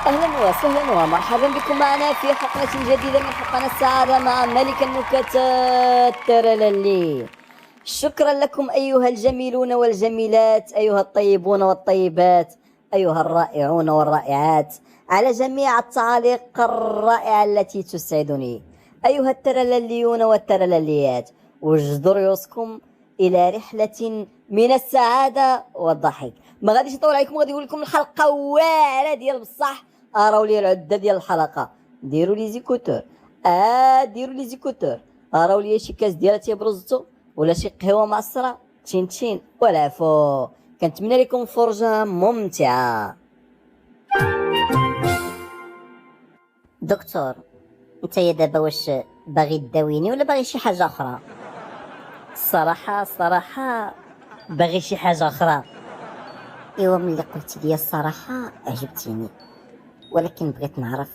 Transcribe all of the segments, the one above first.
أهلا وسهلا ومرحبا بكم معنا في حلقة جديدة من حلقنا السعادة مع ملك النكتات ترللي. شكرا لكم أيها الجميلون والجميلات، أيها الطيبون والطيبات، أيها الرائعون والرائعات، على جميع التعاليق الرائعة التي تسعدني. أيها الترلليون والترلليات، وجدوا ريوسكم إلى رحلة من السعادة والضحك. ما غاديش نطول عليكم، غادي نقول لكم الحلقة واعرة ديال بصح. راهو لي العده ديال الحلقه، ديروا لي زيكوتور، ديروا لي زيكوتور. راهو لي شي كاس ديال تيبرزتو ولا شي قهوه معصره تشين تشين والعفو. كنتمنى لكم فرجه ممتعه. دكتور، انت يا دابا واش باغي تداويني ولا باغي شي حاجه اخرى؟ الصراحه باغي شي حاجه اخرى. ايوا ملي قلتي لي الصراحه عجبتيني، ولكن بغيت نعرف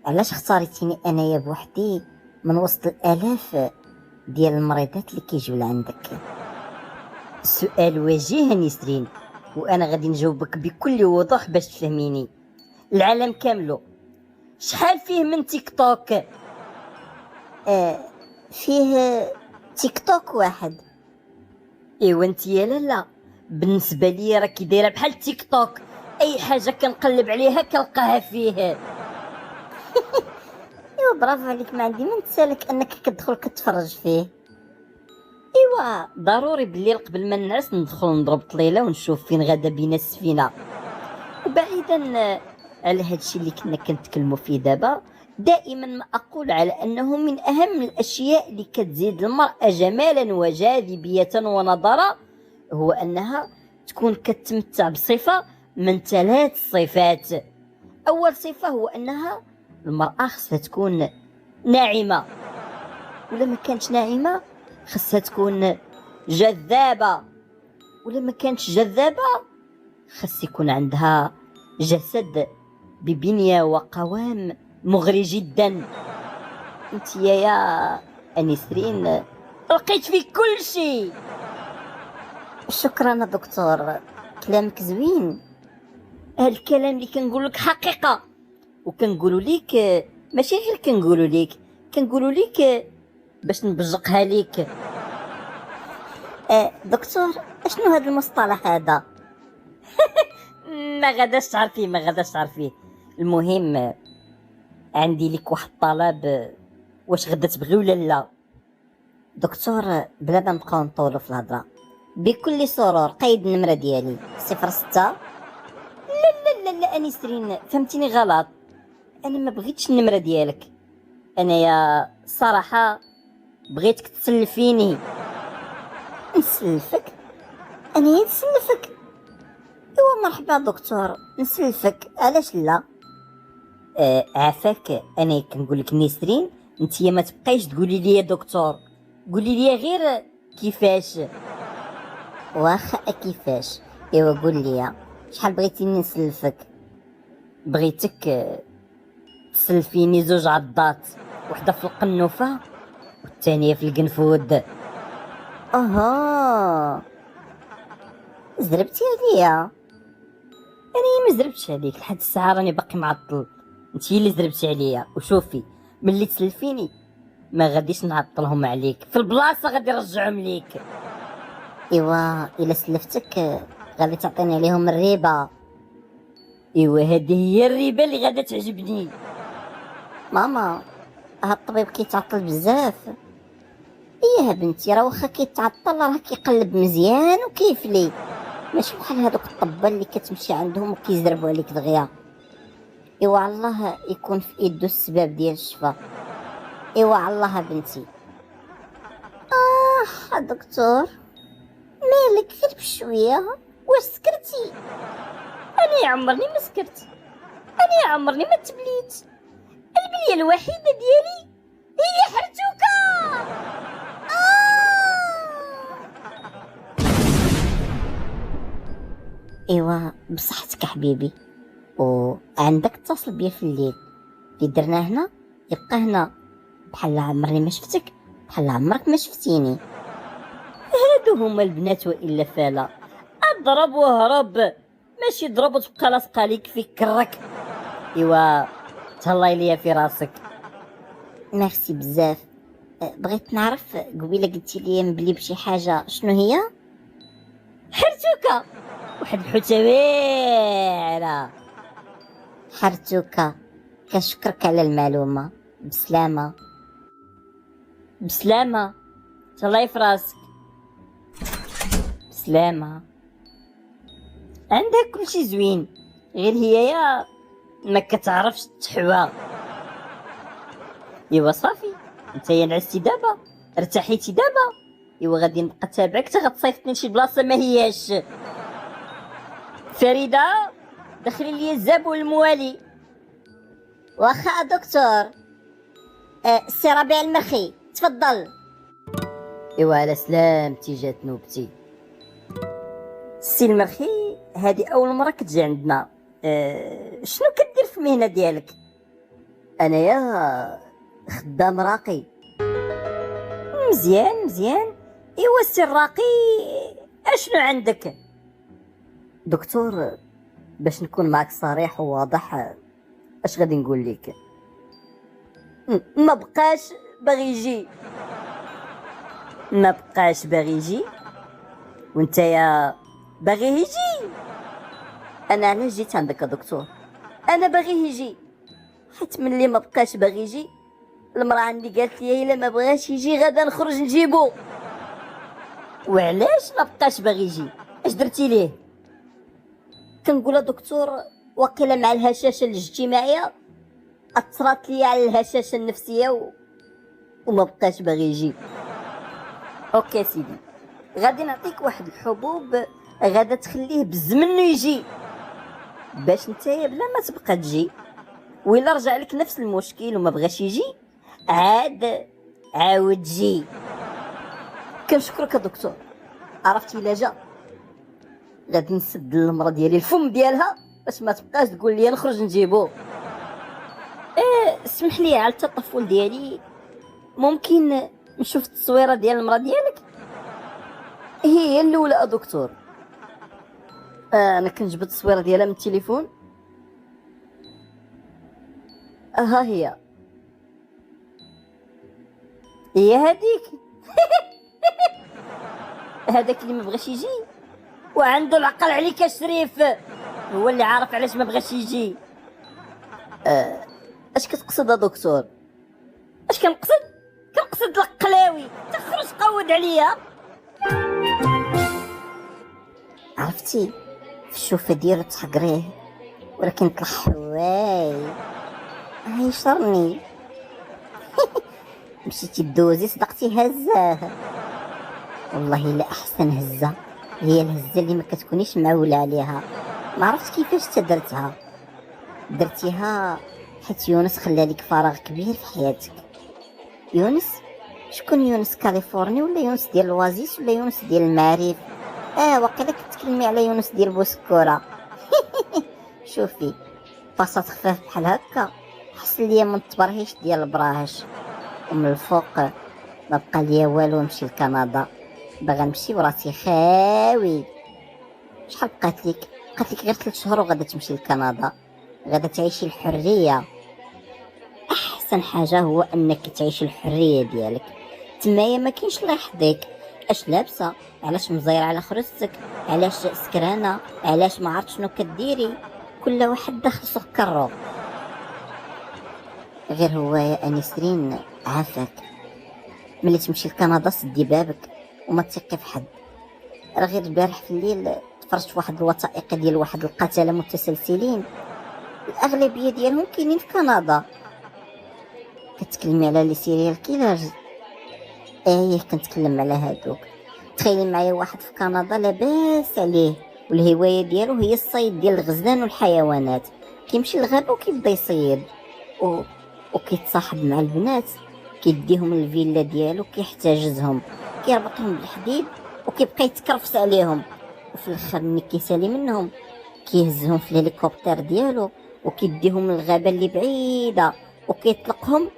علاش اختاريتيني انايا بوحدي من وسط الالاف ديال المريضات اللي كيجيو لعندك؟ سؤال وجيه نسرين، وانا غادي نجاوبك بكل وضوح باش تفهميني. العالم كامله شحال فيه من تيك توك؟ فيه تيك توك واحد. ايوا انت يا لالا، بالنسبه لي راكي دايره بحال تيك توك، اي حاجه كنقلب عليها كنلقاها فيه. ايوا برافو عليك، ما عندي من تسالك انك كتدخل كتفرج فيه. ايوا ضروري بالليل قبل ما نعس ندخل نضرب طليله ونشوف فين غادا بينا السفينه. وبعيدا على هادشي اللي كنا كنتكلموا فيه دابا، دائما ما اقول على انه من اهم الاشياء اللي كتزيد المراه جمالا وجاذبيه ونضاره هو انها تكون كتمتع بصفه من 3 صفات. اول صفه هو انها المراه خصها تكون ناعمه، ولا ما كانتش ناعمه خصها تكون جذابه، ولا ما كانتش جذابه خص يكون عندها جسد ببنيه وقوام مغري جدا. انت يا انسرين لقيت فيك كل شيء. شكرا دكتور، كلامك زوين. هالكلام اللي كنقول لك حقيقه، وكنقولوا ليك ماشي غير كنقولوا ليك باش نبجقها ليك. دكتور، اشنو هذا المصطلح هذا؟ ما غاداش تعرفيه. المهم عندي لك واحد الطلب، واش غدا تبغي ولا لا؟ دكتور، بلا ما نبقاو نطولوا في الهضره، بكل سرور قيد النمره ديالي 06. لا انسرين، فهمتيني غلط، انا ما بغيتش النمره ديالك. انا يا صراحه بغيتك تسلفيني. نسلفك؟ انا نسلفك؟ ايوا مرحبا دكتور، نسلفك، علاش لا؟ عافاك، انا كنقول لك نسرين، انتيا ما تبقايش تقولي لي يا دكتور، قولي لي غير كيفاش. واخا كيفاش. ايوا قول لي شحال بغيتيني نسلفك؟ بغيتك تسلفيني 2 عضات، وحده في القنوفه والثانيه في القنفود. اها، زربتي عليا. انا ما زربتش عليك لحد الساعه، راني باقي معطل. انتي اللي زربتي عليا. وشوفي ملي تسلفيني ما غاديش نعطلهم عليك، في البلاصه غادي نرجعهم ليك. ايوا الا سلفتك غادي تعطيني عليهم الريبه. ايوا هذه هي الريبه اللي غادا تعجبني. ماما، هاد الطبيب كيتعطل بزاف. ايه بنتي، راه واخا كيتعطل راه كيقلب مزيان وكيفلي، ماشي بحال هذوك الطبال اللي كتمشي عندهم وكيزربوا عليك دغيا. ايوا الله يكون في ايدو السبب ديال الشفاء. ايوا الله بنتي. دكتور، مالك غير بشويه؟ واش سكرتي؟ انا عمرني ما سكرت، انا عمرني ما تبليت. البليه الوحيده ديالي هي حرتوكه. ايوا بصحتك حبيبي، وعندك اتصل بيا في الليل، اللي درنا هنا يبقى هنا، بحال عمرني ما شفتك، بحال عمرك ما شفتيني. هادو هما البنات والا فالا، اضرب وهرب، ماشي ضرب وتبقى لاصقه ليك في كرك. ايوا تهلاي ليا في راسك. ميرسي بزاف. بغيت نعرف قبيله قلتي لي بلي بشي حاجه، شنو هي؟ حرتوكه، واحد الحوته واعره. حرتوكه، كنشكرك على المعلومه. بسلامه. بسلامه، تهلاي في راسك. بسلامه. عندها كلشي زوين، غير هي يا ما كتعرفش تحوى. ايوا صافي، نتايا نعستي دابا، ارتاحيتي دابا. ايوا غادي نبقى تابعك حتى غتصيفطني لشي بلاصه ما هياش. فريده، دخلي لي الزبون الموالي. واخا دكتور. سي ربيع المخي، تفضل. ايوا على سلامتي، جات نوبتي. السي المرخي، هذه اول مره كتجي عندنا. شنو كدير في المهنه ديالك؟ انايا خدام راقي. مزيان مزيان. ايوا السي الراقي، اشنو عندك؟ دكتور، باش نكون معك صريح وواضح، اش غادي نقول لك؟ ما بقاش باغي يجي. ما بقاش باغي يجي، وانت يا باغي يجي. انا علاش جيت عندك يا دكتور؟ انا باغي يجي، حيت ملي ما بقاش باغي يجي، المراه عندي قالت لي الا ما بغاش يجي غدا نخرج نجيبو. وعلاش ما بقاش باغي يجي؟ اش درتي ليه؟ كنقول دكتور، وقيلا مع الهشاشه الاجتماعيه اثرت لي على الهشاشه النفسيه وما بقاش باغي يجي. اوكي سيدي، غادي نعطيك واحد الحبوب غادا تخليه بالزمن يجي، باش نتايا بلا ما تبقى تجي، وإلا رجع لك نفس المشكل وما بغاش يجي عاود جي. كنشكرك يا دكتور. عرفتي الا جا غادي نسد المرة ديالي الفم ديالها باش ما تبقاش تقول لي نخرج نجيبو. اسمح لي على التطفل ديالي، ممكن نشوف التصويره ديال المراه ديالك؟ هي الاولى يا دكتور. انا كنجبد التصويره ديالها من التليفون. ها هي هذيك. هذاك اللي ما بغاش يجي وعنده العقل عليك الشريف، هو اللي عارف علاش ما بغاش يجي. اش كتقصد يا دكتور؟ اش كنقصد القلاوي، تخرج قود عليا. عرفتي في الشوفه ديالو تحقريه، ولكن طلع حواي عيشرني. مشيتي دوزي صدقتي هزاه. والله لا احسن هزه هي الهزه اللي ما كتكونيش معوله عليها. ما عرفتش كيفاش درتيها حيت يونس خلى لك فراغ كبير في حياتك. يونس؟ شكون يونس؟ كاليفورني ولا يونس ديال الوازيس ولا يونس ديال المعارف؟ وقيلا كتكلمي على يونس ديال بوسكوره. شوفي، باصات خفاف بحال هكا حسن ليا من التبرهيش ديال البراهش، ومن الفوق ما بقى ليا والو نمشي لكندا. باغا نمشي وراسي خاوي. شحال بقات لك غير 3 شهور وغادا تمشي لكندا، غادا تعيشي الحريه. احسن حاجه هو انك تعيش الحريه ديالك تمايا، ما كاينش الله يحفظك اش لابسه، علاش مزيره على خرجتك، علاش سكرانه، علاش ما عرفت شنو كديري. كل واحد داخل سكرو. غير هو يا انسرين عافاك، ملي تمشي لكندا سدي بابك وما تثقي في حد. راه غير البارح في الليل تفرجت في واحد الوثائق ديال واحد القتله متسلسلين، الاغلبيه ديالهم كاينين في كندا. كتكلمي على لي سيريال كيلرز؟ ايه كنتكلم على هادوك. تخيلي معايا واحد في كندا لاباس عليه والهوايه ديالو هي الصيد ديال الغزلان والحيوانات، كيمشي للغابه وكيبدا يصيد وكيتصاحب مع البنات، كيديهم للفيلا ديالو، كيحتجزهم، كيربطهم بالحديد وكيبقى يتكرفس عليهم، وفي الاخر ملي كيسالي منهم كيهزهم في الهليكوبتر ديالو وكيديهم للغابه اللي بعيده وكيطلقهم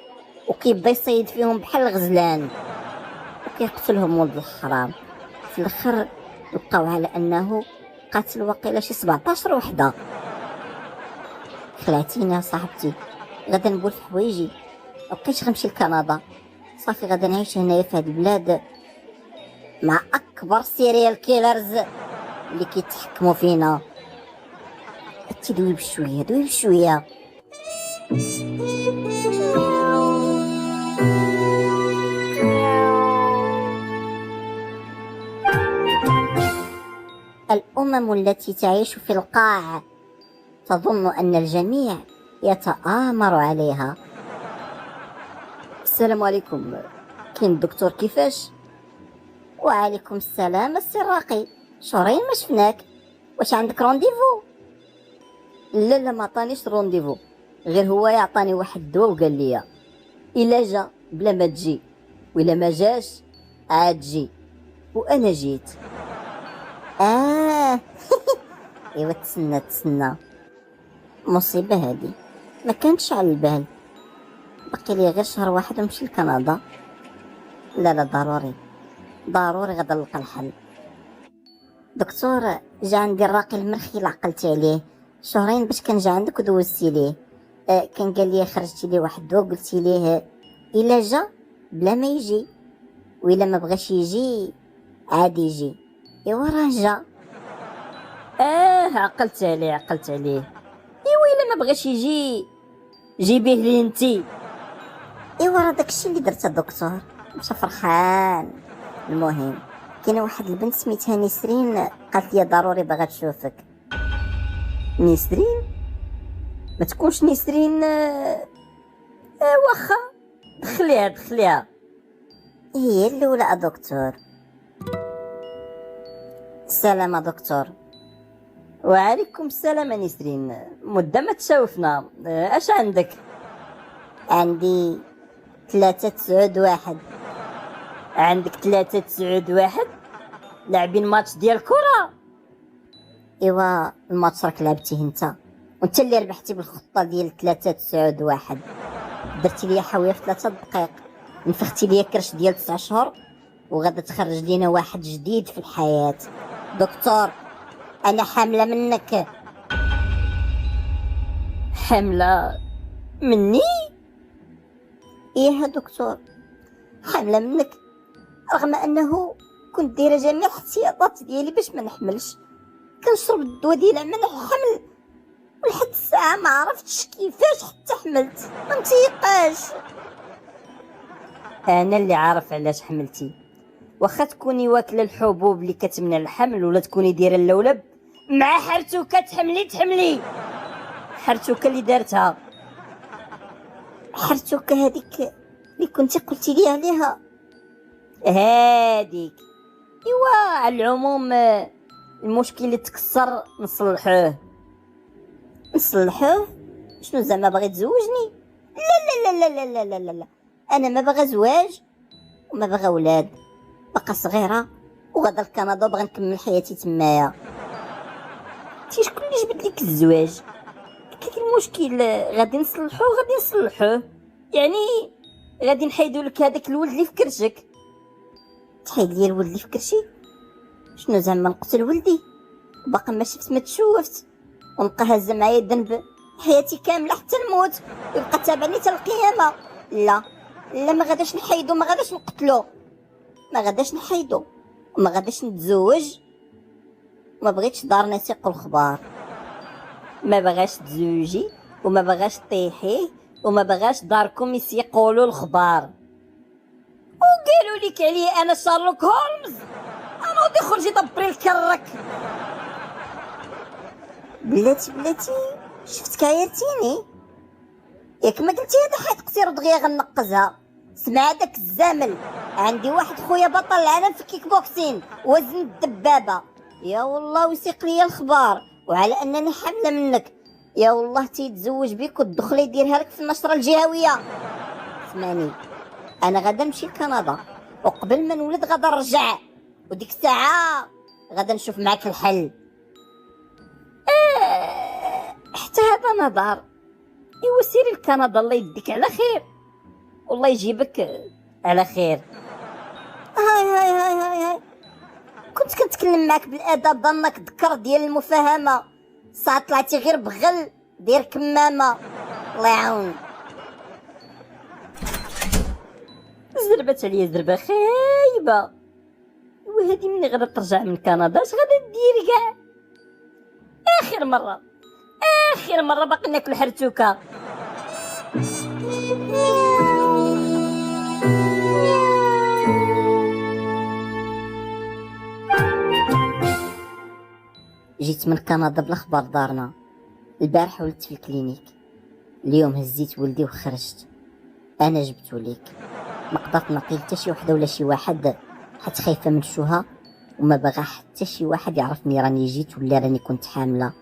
وكيبدا يصيد فيهم بحال الغزلان وكيقتلهم ولد الحرام. في الاخر لقاو على انه قاتل وقيله شي 17 وحده. خلعتيني صاحبتي، غدا نبول في حوايجي، مبقيتش غنمشي لكندا، صافي غدا نعيش هنايا في هاد البلاد مع اكبر سيريال كيلرز اللي كيتحكموا فينا. انتي دوي بشويه دوي بشويه. الأمم التي تعيش في القاع تظن أن الجميع يتآمر عليها. السلام عليكم، كاين الدكتور كيفاش؟ وعليكم السلام السي راقي، شهرين ما شفناك، واش عندك رونديفو؟ لا ما عطانيش رونديفو، غير هو يعطاني واحد الدواء وقال لي الا جا بلا ما تجي، وإلا ما جاش عاد جي، وانا جيت. ايوا تسنى مصيبه هادي، ما كانتش على البال. باقي لي غير شهر واحد ونمشي لكندا. لا ضروري غدا نلقى الحل. دكتور، جا عندي الراقي المرخي اللي عقلتي عليه، شهرين باش كان جا عندك ودوزتي ليه. كان قال لي خرجتي ليه واحد الدواء قلتي ليه الا جا بلا ما يجي، وإلا ما بغاش يجي عادي يجي. ايوا راه جا. عقلت عليه. ايوا الا ما بغاش يجي جيبيه لي انتي. ايوا راه داكشي اللي درت الدكتور، مشى فرحان. المهم كاينه واحد البنت سميتها نسرين، قالت لي ضروري باغا تشوفك. نسرين؟ ما تكونش نسرين؟ واخا دخليها. هي الاولى دكتور. السلام دكتور. وعليكم السلام نسرين، مده ما تشوفنا، اش عندك؟ عندي 391. عندك 391؟ لاعبين ماتش ديال الكره؟ ايوا الماتش راك لعبتيه انت، وانت اللي ربحتي بالخطه ديال 391. درتي ليا حاويه في 3 دقائق، نفختي ليا كرش ديال 9 شهور، وغادا تخرج لينا واحد جديد في الحياه. دكتور انا حامله منك. حامله مني؟ ايه دكتور، حامله منك، رغم انه كنت دايره جميع الاحتياطات ديالي باش ما نحملش. كنشرب الدواء ديال عمل الحمل، ولحد الساعه ما عرفتش كيفاش حتى حملت، ما متيقاش. انا اللي عارف علاش حملتي، واخا تكوني واكله الحبوب اللي كتمنع الحمل، ولا تكوني دايره اللولب مع حرتوكه تحملي. حرتوكه اللي دارتها، حرتوكه هذيك اللي كنتي قلتي لي عليها هاديك. ايوا على العموم المشكل اللي تكسر نصلحوه. شنو زعما باغي تزوجني؟ لا انا ما باغا زواج وما باغا ولاد، باقا صغيره وغادا لكندا باغا نكمل حياتي تمايا. انتي شكون اللي جبد لك الزواج؟ كاين المشكل غادي نصلحوه، يعني غادي نحيدوا لك هذاك الولد اللي في كرشك. تحيد لي الولد اللي في كرشي؟ شنو زعما نقتل ولدي؟ باقا ما شفت ما تشوفت، ونبقى هازه معايا الذنب حياتي كامله حتى الموت، يبقى تابعني حتى القيامه. لا ما غاداش نحيدو، ما غاداش نقتلو، ما غاداش نحيدو، وما غاداش نتزوج. ما بغيتش دار ناس يقول الخبار، ما بغاش تزوجي وما بغاش طيحيه وما بغاش داركم يقولوا الخبار. وقالوا لك عليه انا شارلوك هولمز، انا ودي خرجي دبري الكرك. بلاتي شفتك عيرتيني، ياك ما قلتي هذا حيت قصير ودغيا غنقزها. سمع داك الزامل، عندي واحد خويا بطل العالم في كيك بوكسين، وزن الدبابه. يا والله وسيق لي الخبار، وعلى انني حامله منك، يا والله تيتزوج بك والدخله يديرها لك في النشره الجهويه. اسمعني، انا غادا نمشي لكندا، وقبل ما نولد غادا نرجع، وديك الساعه غادا نشوف معاك الحل. حتى هذا نظر. ايوا سيري لكندا، الله يديك على خير، والله يجيبك على خير. هاي كنت كنتكلم معك بالادب، ظنك ذكر ديال المفاهمه، صات طلعتي غير بغل دير كمامه الله يعاون. زربت عليا زربه خايبه. وهادي مني غادا ترجع من كندا اش غادا دير كاع؟ اخر مره باقي ناكل حرتوكه. جيت من كندا بلا خبر دارنا. البارح ولدت في الكلينيك، اليوم هزيت ولدي وخرجت. انا جبتو ليك، ما قدرت نعطيه حتى شي وحده ولا شي واحد، حيت خايفه من الشوها وما باغا حتى شي واحد يعرفني راني جيت ولا راني كنت حامله.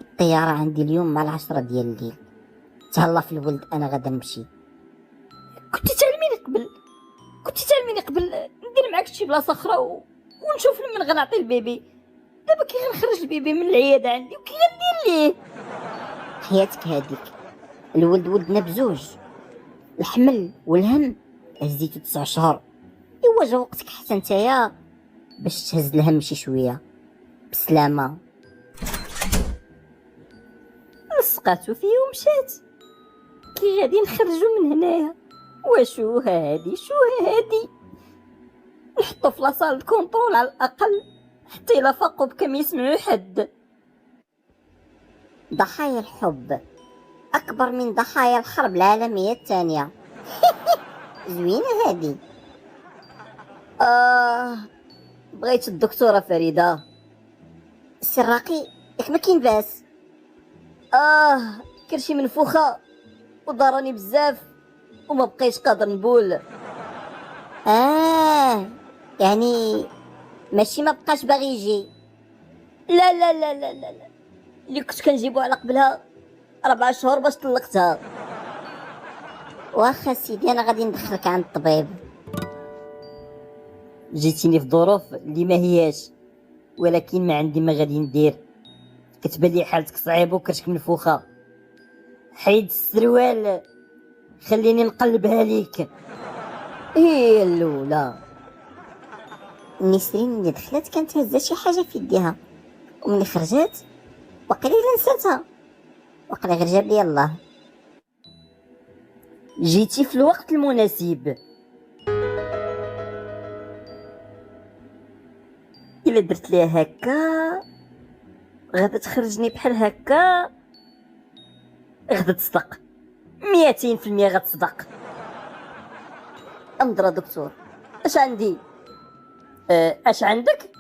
الطياره عندي اليوم مع 10 ديال الليل. تهلا في الولد انا غادا نمشي. كنتي تعلميني قبل ندير معاك شي بلاصه اخرى ونشوف لمن غنعطي البيبي. دابا كي غنخرج البيبي من العياده عندي وكي غندير ليه؟ حياتك هاديك، الولد ولدنا بزوج، الحمل والهم هزيتو 9 شهور. ايوا جا وقتك حتى نتايا باش تهز الهم شي شويه. بسلامه. لصقاتو فيه ومشات. كي غادي نخرجو من هنايا، وشو هادي نحطو في لاصال الكونطرول على الاقل حتى الا فاقوا بكم يسمعوا حد. ضحايا الحب اكبر من ضحايا الحرب العالميه الثانيه. زوينه هادي. بغيت الدكتوره فريده. السراقي ياك ما كاين باس. كرشي منفوخه وضراني بزاف وما بقيتش قادر نبول. يعني ماشي ما بقاش باغي يجي. لا لا لا لا لا لا، اللي كنت كنجيبو على قبلها 4 شهور باش طلقتها. واخا سيدي انا غادي ندخلك عند الطبيب. جيتيني في ظروف اللي ما هياش، ولكن ما عندي ما غادي ندير. كتبان لي حالتك صعيبه وكرشك منفوخه. حيد السروال خليني نقلبها ليك. هي الاولى نسرين اللي دخلت كانت هزه شي حاجه في يديها، وملي خرجت وقيلا نساتها، وقيلا غير جاب لي الله. جيتي في الوقت المناسب. الا درت ليها هكا غادا تخرجني بحال هكا، غادا تصدق 200% غتصدق. امضرا دكتور اش عندي؟ اش عندك؟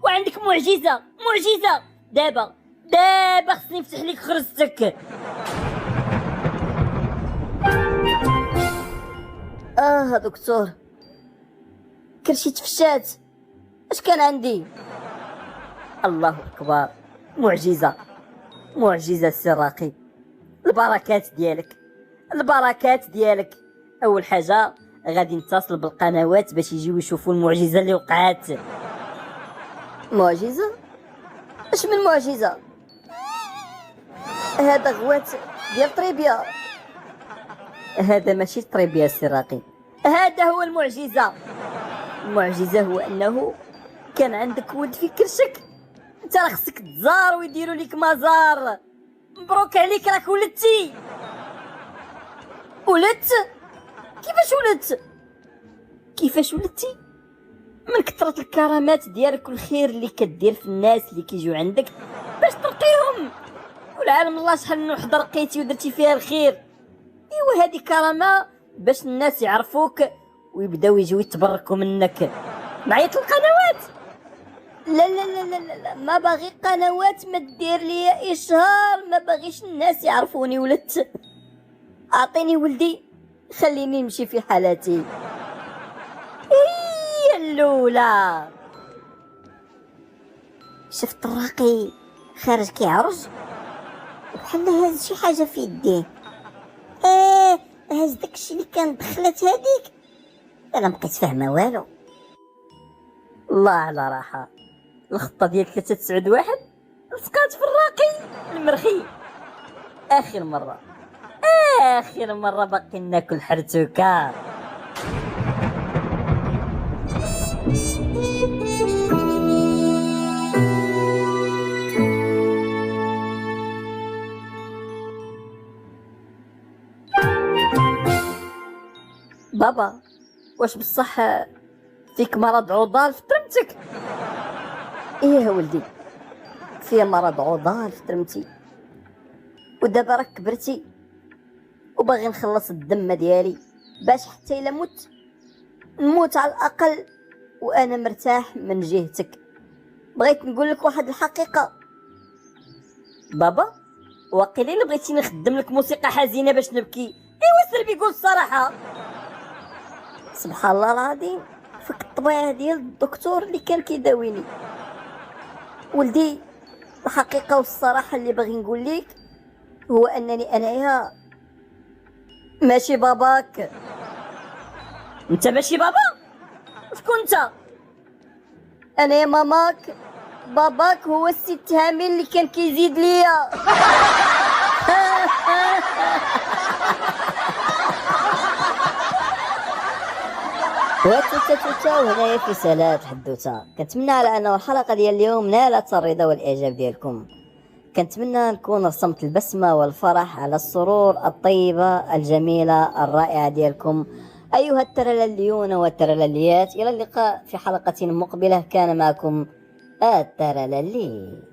وعندك معجزه دابا خصني نفتح لك خرزتك. دكتور كرشي تفشات. اش كان عندي؟ الله اكبر، معجزه السراقي. البركات ديالك. اول حاجه غادي نتصل بالقنوات باش يجيو يشوفوا المعجزه اللي وقعت. معجزه؟ اش من معجزه؟ هذا غوات ديال طريبيا. هذا ماشي طريبيا السراقي، هذا هو المعجزه هو انه كان عندك ولد في كرشك. انت راه خصك تزار ويديروا لك مزار. مبروك عليك راك ولدتي. كيفاش ولدتي؟ من كثرة الكرامات ديالك والخير اللي كدير في الناس اللي كيجيو عندك باش ترقيهم. والعالم الله شحال من وحده رقيتي ودرتي فيها الخير. ايوا هذه كرامه باش الناس يعرفوك ويبداو يجيو يتبركوا منك. نعيط للقنوات؟ لا لا لا لا لا، ما باغي قنوات، ما دير ليا اشهار، ما باغيش الناس يعرفوني ولدت. اعطيني ولدي خليني نمشي في حالتي. هي الاولى. شفت الراقي خارج كيعرج بحال هاز شي حاجه في يديه. هاز داكشي اللي كان دخلت هذيك. انا مبقيت فاهمه والو. الله على راحه. الخطه ديال 391 لصقات في الراقي المرخي. اخر مره باقي ناكل حرتوكه. بابا واش بصح فيك مرض عضال في ترمتك؟ ايه ولدي، فيا مرض عضال في ترمتي، ودابا راك كبرتي وباغي نخلص الدم ديالي باش حتى الا مت نموت على الاقل وانا مرتاح من جهتك. بغيت نقول لك واحد الحقيقه بابا، واقيلا الا بغيتي نخدم لك موسيقى حزينه باش نبكي، ايوا سير بيقول الصراحه. سبحان الله العظيم، فك الطبيعه ديال الدكتور اللي كان كيداويني. ولدي الحقيقه والصراحه اللي باغي نقول لك هو انني انايا ماشي باباك. انت ماشي بابا؟ شكون انت؟ انا يا ماماك. باباك هو الست هامل اللي كان كيزيد ليا. وتوتا وهنايا في سلات الحدوته. كنتمنى على انه الحلقه ديال اليوم نالت الرضا والاعجاب ديالكم. كنتمنى نكون رسمت البسمه والفرح على السرور الطيبه الجميله الرائعه ديالكم ايها الترلليون والترلليات. الى اللقاء في حلقه مقبله. كان معكم الترللي.